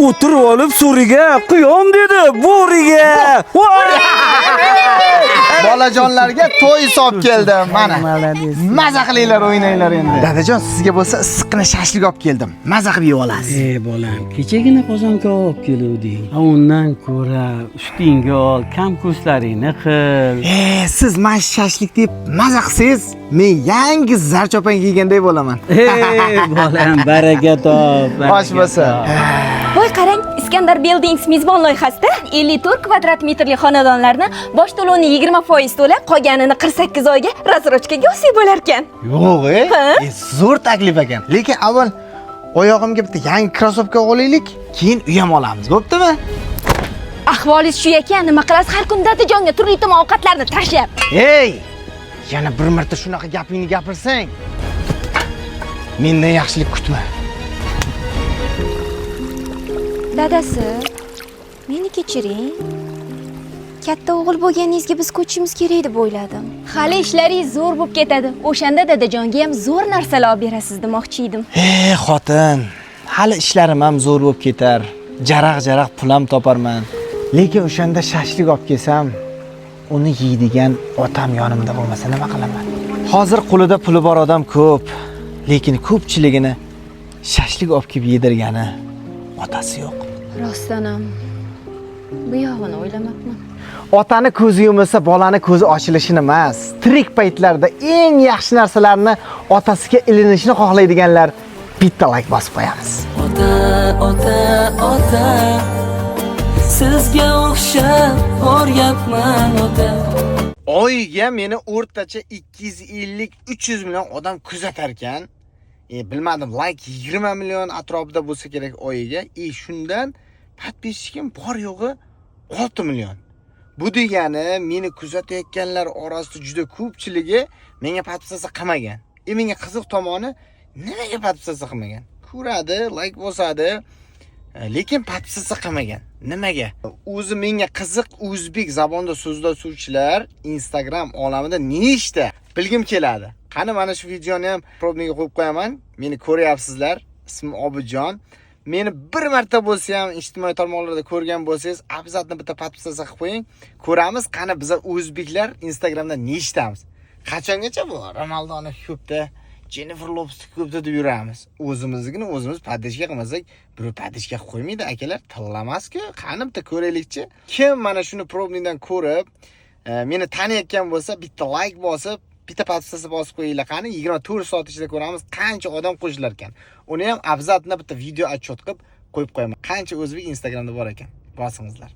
o'tirib olib so'riga qiyom dedi, bo'riga. Bolajonlarga to'y solib keldim. Mana. Maza qilinglar, o'ynanglar endi. Dadajon, sizga bo'lsa issiqqina shashlik olib keldim. Maza qilib yeb olasiz. Bolam, kechagina qozon kabob olib keluvding. Undan ko'ra ustingga ol, kam ko'zlaringni qil. Siz mana shashlik deb maza qilsangiz, men yangi zarchopan kiyganday bo'laman. Bolam, baraka top. Bosh bo'lsa. Voy qarang, Iskandar Buildings mezbon loyihasida 54 kvadrat metrli xonadonlarni bosh to'lovni 20% to'lab, qolganini 48 oyga razrochkaga olsak bo'lar ekan. Yo'q, zo'r taklif ekan. Lekin avval oyog'imga bitta yangi krossovka olaylik, keyin uyam olamiz. Bo'ptimi? Ahvolingiz shu ekan, nima qilasiz har kun dadajonga turli tomon ovqatlarni tashlab. Ey! Yana bir marta shunaqa gapingni gapirsang, mendan yaxshilik kutma. Dadasi, meni kechiring. Katta o'g'il bo'lganingizga biz ko'chishimiz kerak deb o'yladim. Hali ishlaringiz zo'r bo'lib ketadi. O'shanda dadajonga ham zo'r narsalar olib berasiz demoqchi edim. Xotin, hali ishlarim ham zo'r bo'lib ketar. Jaraq-jaraq pul ham toparman. Lekin o'shanda shashlik olib kelsam, uni yeydigan otam yonimda bo'lmasa nima qilaman? Hozir qo'lida puli bor odam ko'p, lekin ko'pchiligini shashlik olib kelib yedirgani otasi yo'q. Rostdan ham bu yog'ini o'ylamabman. Otani ko'zi yumilsa, bolani ko'zi ochilishini emas, tirik paytlarda eng yaxshi narsalarni otasiga ilinishni xohlaydiganlar bitta like bosib qo'yamiz. Ota, sizga o'xshab o'ryapman ota. Oyiga meni o'rtacha 250-300 million odam kuzatar ekan. Bilmadim, like 20 million atrofida bo'lsa kerak oyiga. Shundan podpischikim bor yo'g'i 6 million. Bu degani meni kuzatayotganlar orasida juda ko'pchiligi menga podpisatsiya qilmagan. Menga qiziq tomoni nimaga podpisatsiya qilmagan? Ko'radi, like bosadi, lekin podpisatsiya qilmagan. Nimaga? O'zi menga qiziq o'zbek zabonida so'zlashuvchilar Instagram olamida nechta bilgim keladi. Qani mana shu videoni ham probniga qo'yib qo'yaman. Meni ko'ryapsizlar. Ismim Obijon. Meni bir marta bo'lsa ham ijtimoiy tarmoqlarda ko'rgan bo'lsangiz, обязательно bitta podpisatsiya qilib qo'ying. Ko'ramiz qani biz o'zbeklar Instagramda nechtamiz. Qachongacha bu Ronaldoni ko'pda, Jennifer Lopesni ko'pda deb yuramiz. O'zimiznikini o'zimiz paddishga qilmasak, bir paddishga qo'ymaydi akalar, tillamas-ku. Qani bitta ko'raylikchi. Kim mana shuni probnidan ko'rib, meni taniyotgan bo'lsa, bitta like bosib, bitta podpisatsiya bosib qo'yinglar. Qani 24 soat ichida ko'ramiz qancha odam qo'shilar ekan. Uni ham обязательно bitta video отчет qilib qo'yib qo'yaman. Qancha o'zbek Instagramda bor ekan. Bosingizlar.